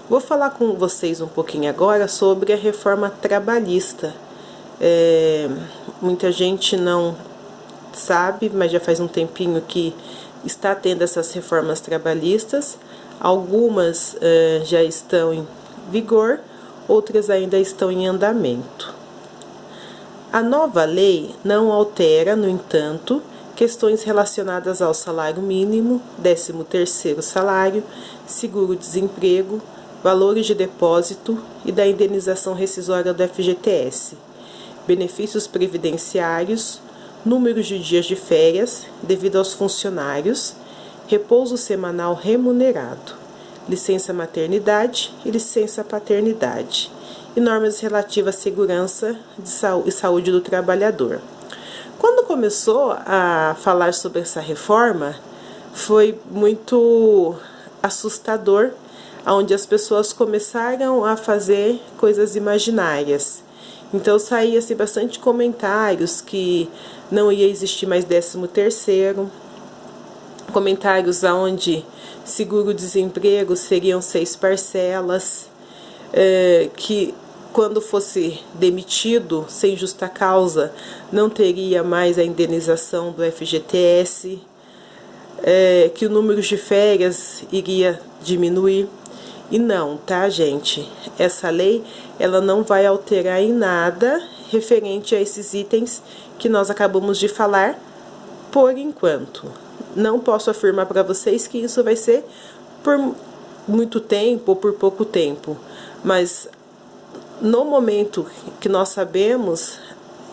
Vou falar com vocês um pouquinho agora sobre a reforma trabalhista. Muita gente não sabe, mas já faz um tempinho que está tendo essas reformas trabalhistas. Algumas já estão em vigor, outras ainda estão em andamento. A nova lei não altera, no entanto, questões relacionadas ao salário mínimo, 13º salário, seguro-desemprego, valores de depósito e da indenização rescisória do FGTS, benefícios previdenciários, números de dias de férias devido aos funcionários, repouso semanal remunerado, licença maternidade e licença paternidade, e normas relativas à segurança e saúde do trabalhador. Quando começou a falar sobre essa reforma, foi muito assustador, onde as pessoas começaram a fazer coisas imaginárias. Então saía-se bastante comentários que não ia existir mais 13º, comentários onde seguro-desemprego seriam 6 parcelas, que quando fosse demitido sem justa causa não teria mais a indenização do FGTS, que o número de férias iria diminuir. E não, tá, gente? Essa lei, ela não vai alterar em nada referente a esses itens que nós acabamos de falar por enquanto. Não posso afirmar para vocês que isso vai ser por muito tempo ou por pouco tempo, mas no momento que nós sabemos,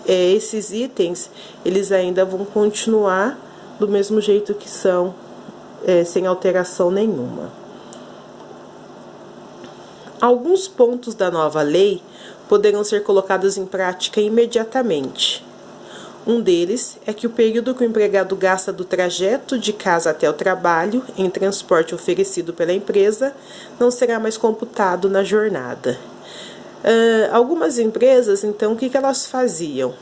esses itens, eles ainda vão continuar do mesmo jeito que são, sem alteração nenhuma. Alguns pontos da nova lei poderão ser colocados em prática imediatamente. Um deles é que o período que o empregado gasta do trajeto de casa até o trabalho em transporte oferecido pela empresa não será mais computado na jornada. Algumas empresas, então, o que elas faziam?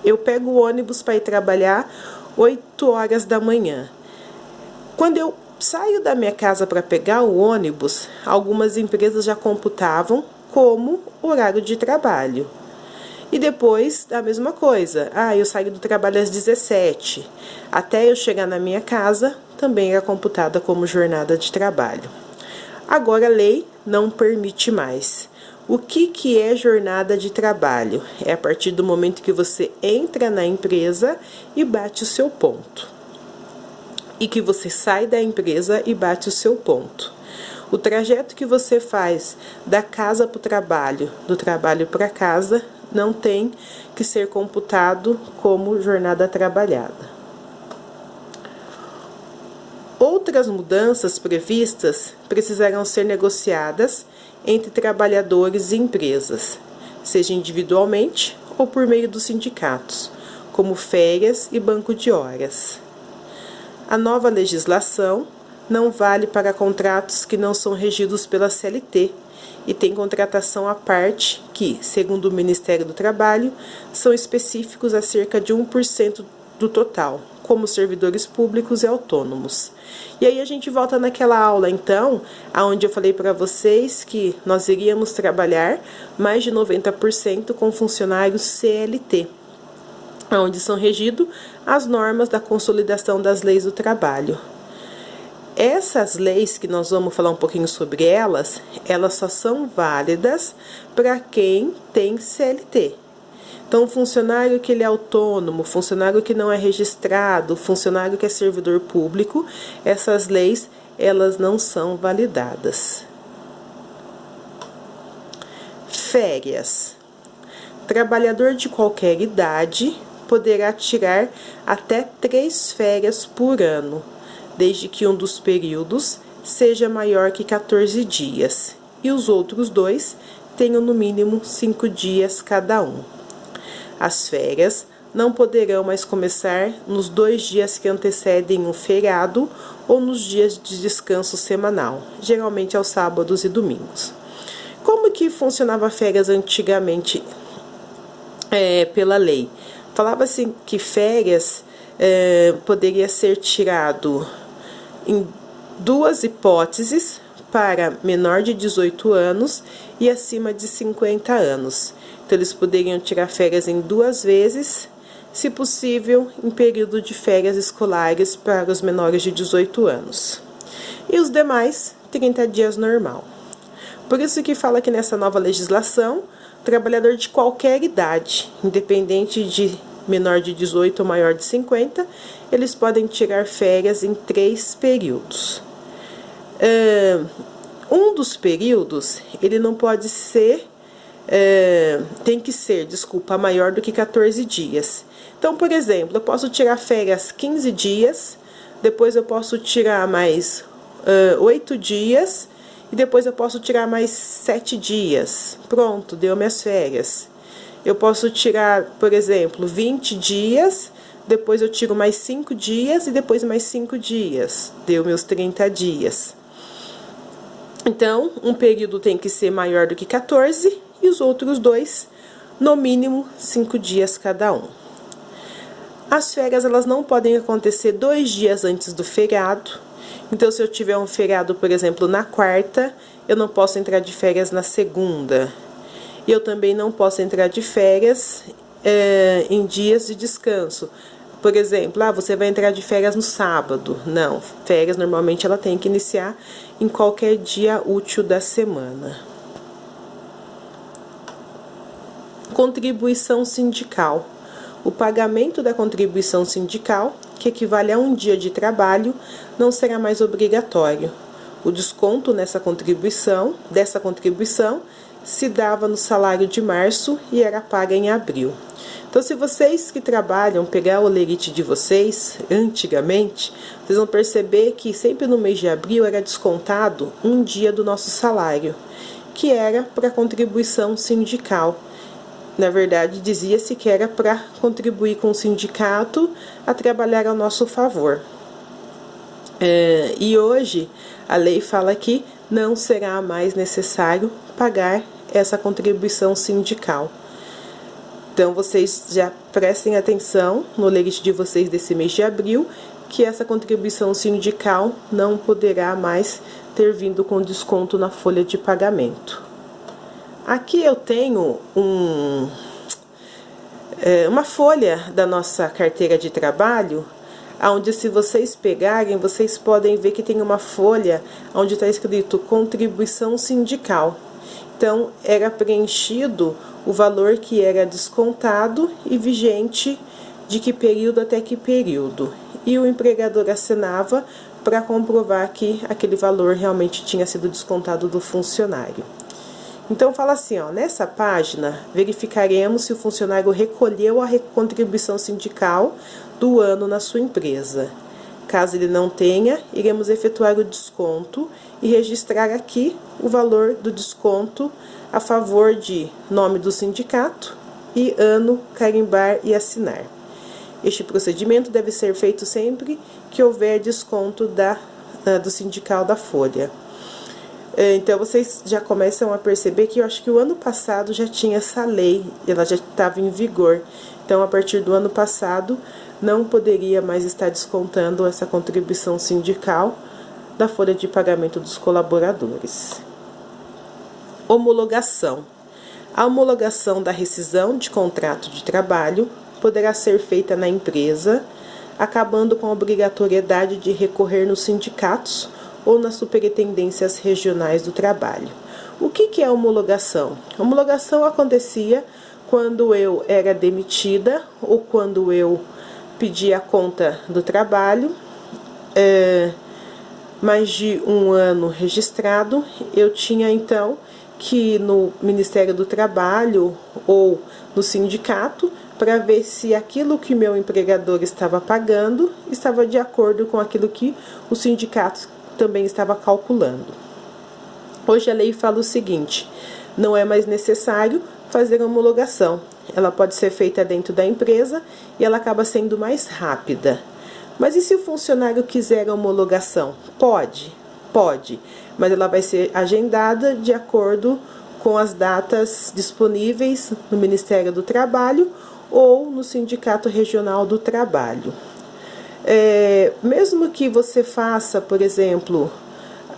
Eu pego o ônibus para ir trabalhar 8 horas da manhã. Quando eu saio da minha casa para pegar o ônibus, algumas empresas já computavam como horário de trabalho. E depois, a mesma coisa. Eu saio do trabalho às 17. Até eu chegar na minha casa, também era computada como jornada de trabalho. Agora a lei não permite mais. O que é jornada de trabalho? É a partir do momento que você entra na empresa e bate o seu ponto. E que você sai da empresa e bate o seu ponto. O trajeto que você faz da casa para o trabalho, do trabalho para casa, não tem que ser computado como jornada trabalhada. Outras mudanças previstas precisarão ser negociadas entre trabalhadores e empresas, seja individualmente ou por meio dos sindicatos, como férias e banco de horas. A nova legislação não vale para contratos que não são regidos pela CLT e tem contratação à parte que, segundo o Ministério do Trabalho, são específicos a cerca de 1% do total, como servidores públicos e autônomos. E aí a gente volta naquela aula, então, onde eu falei para vocês que nós iríamos trabalhar mais de 90% com funcionários CLT, onde são regidas as normas da consolidação das leis do trabalho. Essas leis que nós vamos falar um pouquinho sobre elas só são válidas para quem tem CLT. Então, o funcionário que ele é autônomo, funcionário que não é registrado, funcionário que é servidor público, essas leis, elas não são validadas. Férias. Trabalhador de qualquer idade poderá tirar até 3 férias por ano, desde que um dos períodos seja maior que 14 dias e os outros 2 tenham no mínimo 5 dias cada um. As férias não poderão mais começar nos 2 dias que antecedem um feriado ou nos dias de descanso semanal, geralmente aos sábados e domingos. Como que funcionava férias antigamente pela lei? Falava-se que férias poderia ser tirado em 2 hipóteses para menor de 18 anos e acima de 50 anos. Então, eles poderiam tirar férias em 2 vezes, se possível, em período de férias escolares para os menores de 18 anos. E os demais, 30 dias normal. Por isso que fala que nessa nova legislação, trabalhador de qualquer idade, independente de menor de 18 ou maior de 50, eles podem tirar férias em 3 períodos. Um dos períodos, ele não pode ser, tem que ser, maior do que 14 dias. Então, por exemplo, eu posso tirar férias 15 dias, depois eu posso tirar mais 8 dias, e depois eu posso tirar mais 7 dias. Pronto, deu minhas férias. Eu posso tirar, por exemplo, 20 dias, depois eu tiro mais 5 dias e depois mais 5 dias. Deu meus 30 dias. Então, um período tem que ser maior do que 14 e os outros 2, no mínimo, 5 dias cada um. As férias, elas não podem acontecer 2 dias antes do feriado. Então, se eu tiver um feriado, por exemplo, na quarta, eu não posso entrar de férias na segunda. E eu também não posso entrar de férias em dias de descanso. Por exemplo, você vai entrar de férias no sábado. Não, férias normalmente ela tem que iniciar em qualquer dia útil da semana. Contribuição sindical. O pagamento da contribuição sindical, que equivale a um dia de trabalho, não será mais obrigatório. O desconto dessa contribuição se dava no salário de março e era paga em abril. Então, se vocês que trabalham pegar o olerite de vocês, antigamente, vocês vão perceber que sempre no mês de abril era descontado um dia do nosso salário, que era para contribuição sindical. Na verdade, dizia-se que era para contribuir com o sindicato a trabalhar ao nosso favor. E hoje, a lei fala que não será mais necessário pagar essa contribuição sindical. Então, vocês já prestem atenção no olerite de vocês desse mês de abril, que essa contribuição sindical não poderá mais ter vindo com desconto na folha de pagamento. Aqui eu tenho uma folha da nossa carteira de trabalho, onde, se vocês pegarem, vocês podem ver que tem uma folha onde está escrito contribuição sindical. Então, era preenchido o valor que era descontado e vigente de que período até que período. E o empregador assinava para comprovar que aquele valor realmente tinha sido descontado do funcionário. Então, fala assim, nessa página, verificaremos se o funcionário recolheu a contribuição sindical do ano na sua empresa. Caso ele não tenha, iremos efetuar o desconto e registrar aqui o valor do desconto a favor de nome do sindicato e ano, carimbar e assinar. Este procedimento deve ser feito sempre que houver desconto do sindical da folha. Então, vocês já começam a perceber que eu acho que o ano passado já tinha essa lei, ela já estava em vigor. Então, a partir do ano passado, não poderia mais estar descontando essa contribuição sindical da folha de pagamento dos colaboradores. Homologação. A homologação da rescisão de contrato de trabalho poderá ser feita na empresa, acabando com a obrigatoriedade de recorrer nos sindicatos ou nas superintendências regionais do trabalho. O que é homologação? A homologação acontecia quando eu era demitida ou quando eu pedia a conta do trabalho, mais de um ano registrado, eu tinha então que ir no Ministério do Trabalho ou no sindicato para ver se aquilo que meu empregador estava pagando estava de acordo com aquilo que o sindicato também estava calculando. Hoje a lei fala o seguinte: não é mais necessário fazer a homologação. Ela pode ser feita dentro da empresa e ela acaba sendo mais rápida. Mas e se o funcionário quiser a homologação? Pode, mas ela vai ser agendada de acordo com as datas disponíveis no Ministério do Trabalho ou no Sindicato Regional do Trabalho. Mesmo que você faça, por exemplo,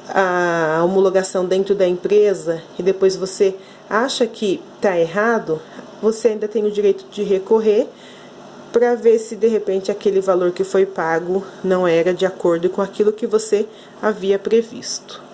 a homologação dentro da empresa e depois você acha que está errado, você ainda tem o direito de recorrer para ver se de repente aquele valor que foi pago não era de acordo com aquilo que você havia previsto.